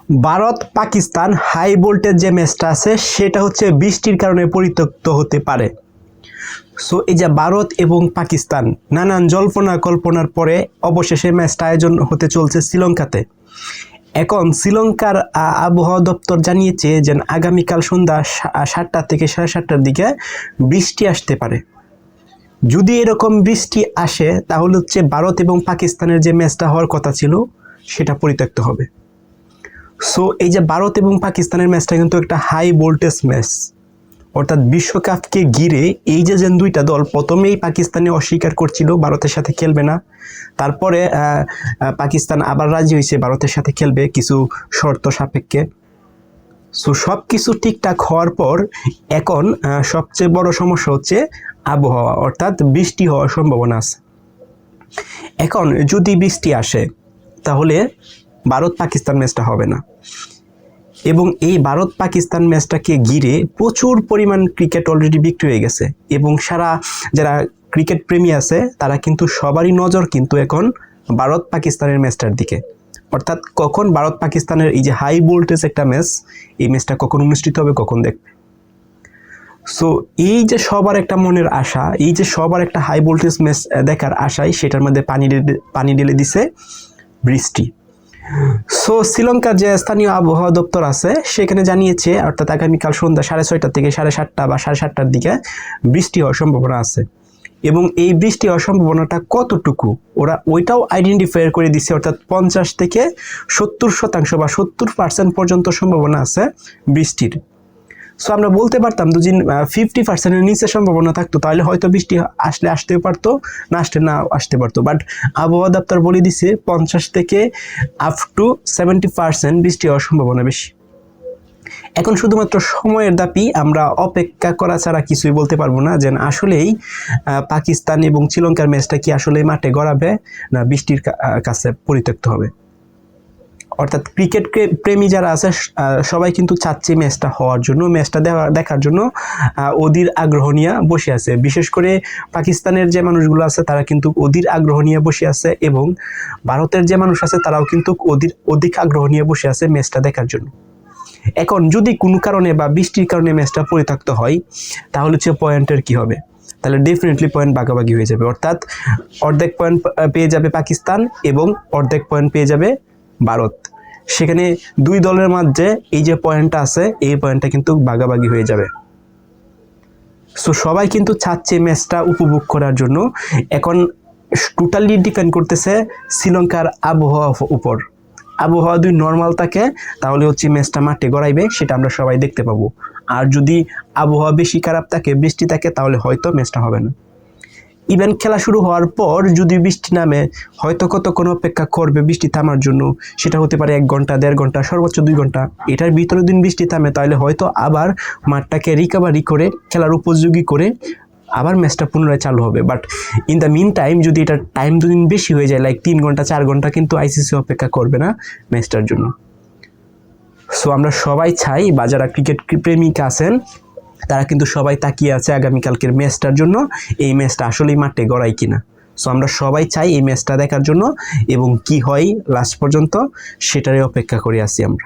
Bharat Pakistan high voltage যে ম্যাচটা আছে সেটা হচ্ছে বৃষ্টির কারণে পরিত্যক্ত হতে পারে। সো এই যে ভারত এবং পাকিস্তান নানান জল্পনা কল্পনার পরে অবশেষে ম্যাচটা আয়োজন হতে চলছে শ্রীলঙ্কাতে। এখন শ্রীলঙ্কার আবহাওয়া দপ্তর জানিয়েছে যে আগামীকাল সন্ধ্যা 7টা থেকে 7:30টার দিকে বৃষ্টি আসতে পারে। যদি এরকম বৃষ্টি আসে তাহলে হচ্ছে ভারত এবং পাকিস্তানের যে ম্যাচটা হওয়ার কথা ছিল সেটা পরিত্যক্ত হবে। সো এই যে ভারত এবং পাকিস্তানের ম্যাচটা কিন্তু একটা হাই ভোল্টেজ ম্যাচ, অর্থাৎ বিশ্বকাপকে ঘিরে এই যে দুইটা দল প্রথমেই পাকিস্তানে অস্বীকার করছিল ভারতের সাথে খেলবে না, তারপরে পাকিস্তান আবার রাজি হয়েছে ভারতের সাথে খেলবে কিছু শর্ত সাপেক্ষে। সো সব কিছু ঠিকঠাক হওয়ার পর এখন সবচেয়ে বড় সমস্যা হচ্ছে আবহাওয়া, অর্থাৎ বৃষ্টি হওয়ার সম্ভাবনা আছে। এখন যদি বৃষ্টি আসে তাহলে ভারত পাকিস্তান ম্যাচটা হবে না, এবং এই ভারত পাকিস্তান ম্যাচটাকে ঘিরে প্রচুর পরিমাণ ক্রিকেট অলরেডি বিক্রি হয়ে গেছে, এবং যারা ক্রিকেট প্রেমী আছে তারা কিন্তু সবারই নজর কিন্তু এখন ভারত পাকিস্তানের ম্যাচটার দিকে, অর্থাৎ কখন ভারত পাকিস্তানের এই যে হাই ভোল্টেজ একটা ম্যাচ, এই ম্যাচটা কখন অনুষ্ঠিত হবে, কখন দেখবে। সো এই যে সবার একটা মনের আশা, এই যে সবার একটা হাই ভোল্টেজ ম্যাচ দেখার আশায় সেটার মধ্যে পানি ঢেলে দিছে বৃষ্টি। সো শ্রীলঙ্কার যে স্থানীয় আবহাওয়া দপ্তর আছে সেখানে জানিয়েছে, অর্থাৎ আগামীকাল সন্ধ্যা 6:30 থেকে 7:30 বা 7:30টার দিকে বৃষ্টি হওয়ার সম্ভাবনা আছে, এবং এই বৃষ্টি হওয়ার সম্ভাবনাটা কতটুকু ওরা ওইটাও আইডেন্টিফাই করে দিচ্ছে, অর্থাৎ 50 থেকে 70% বা 70% পর্যন্ত সম্ভাবনা আছে বৃষ্টির। সো আমরা বলতে পারতাম যদি 50%-এর নিচে সম্ভাবনা থাকতো তাহলে হয়তো বৃষ্টি আসতেও পারতো, না আসতে পারতো, বাট আবহাওয়া দপ্তর বলে দিছে 50 থেকে আপ টু 70% বৃষ্টি হওয়ার সম্ভাবনা বেশি। এখন শুধুমাত্র সময়ের দাবি, আমরা অপেক্ষা করা ছাড়া কিছুই বলতে পারবো না যে আসলেই পাকিস্তান এবং শ্রীলঙ্কার ম্যাচটা কি আসলে মাঠে গড়াবে না বৃষ্টির কাছে পরিত্যক্ত হবে। অর্থাৎ ক্রিকেট প্রেমী যারা আছে সবাই কিন্তু চাচ্ছে ম্যাচটা হওয়ার জন্য, ম্যাচটা দেখার জন্য অধীর আগ্রহ নিয়ে বসে আছে। বিশেষ করে পাকিস্তানের যে মানুষগুলো আছে তারা কিন্তু অধীর আগ্রহ নিয়ে বসে আছে, এবং ভারতের যে মানুষ আছে তারাও কিন্তু অধিক আগ্রহ নিয়ে বসে আছে ম্যাচটা দেখার জন্য। এখন যদি কোনো কারণে বা বৃষ্টির কারণে ম্যাচটা পরিত্যক্ত হয় তাহলে হচ্ছে পয়েন্টের কি হবে, তাহলে ডেফিনেটলি পয়েন্ট ভাগাভাগি হয়ে যাবে, অর্থাৎ অর্ধেক পয়েন্ট পেয়ে যাবে পাকিস্তান এবং অর্ধেক পয়েন্ট পেয়ে যাবে ভারত। সেখানে দুই দলের মধ্যে এই যে পয়েন্টটা আছে এই পয়েন্টটা কিন্তু ভাগাভাগি হয়ে যাবে। সো সবাই কিন্তু চাচ্ছে ম্যাচটা উপভোগ করার জন্য। এখন টোটালি ডিপেন্ড করতেছে শ্রীলঙ্কার আবহাওয়ার উপর। আবহাওয়া যদি নর্মাল থাকে তাহলে হচ্ছে ম্যাচটা মাঠে গড়াইবে, সেটা আমরা সবাই দেখতে পাবো। আর যদি আবহাওয়া বেশি খারাপ থাকে, বৃষ্টি থাকে, তাহলে হয়তো ম্যাচটা হবে না। ইভেন খেলা শুরু হওয়ার পর যদি বৃষ্টি নামে হয়তো কতক্ষণ অপেক্ষা করবে বৃষ্টি থামার জন্য, সেটা হতে পারে 1 ঘন্টা, 1.5 ঘন্টা, সর্বোচ্চ 2 ঘন্টা। এটার ভিতরে দিন বৃষ্টি থামে তাহলে হয়তো আবার মাঠটাকে রিকভারি করে খেলার উপযোগী করে আবার ম্যাচটা পুনরায় চালু হবে। But in the meantime যদি এটা টাইম দুদিন বেশি হয়ে যায়, লাইক 3 ঘন্টা 4 ঘন্টা, কিন্তু আইসিসি অপেক্ষা করবে না ম্যাচটার জন্য। সো আমরা সবাই চাই, বা যারা ক্রিকেট প্রেমিক আছেন তারা কিন্তু সবাই তাকিয়ে আছে আগামীকালকের ম্যাচটার জন্য, এই ম্যাচটা আসলেই মাঠে গড়ায় কিনা। সো আমরা সবাই চাই এই ম্যাচটা দেখার জন্য, এবং কি হয় লাস্ট পর্যন্ত সেটারই অপেক্ষা করে আছি আমরা।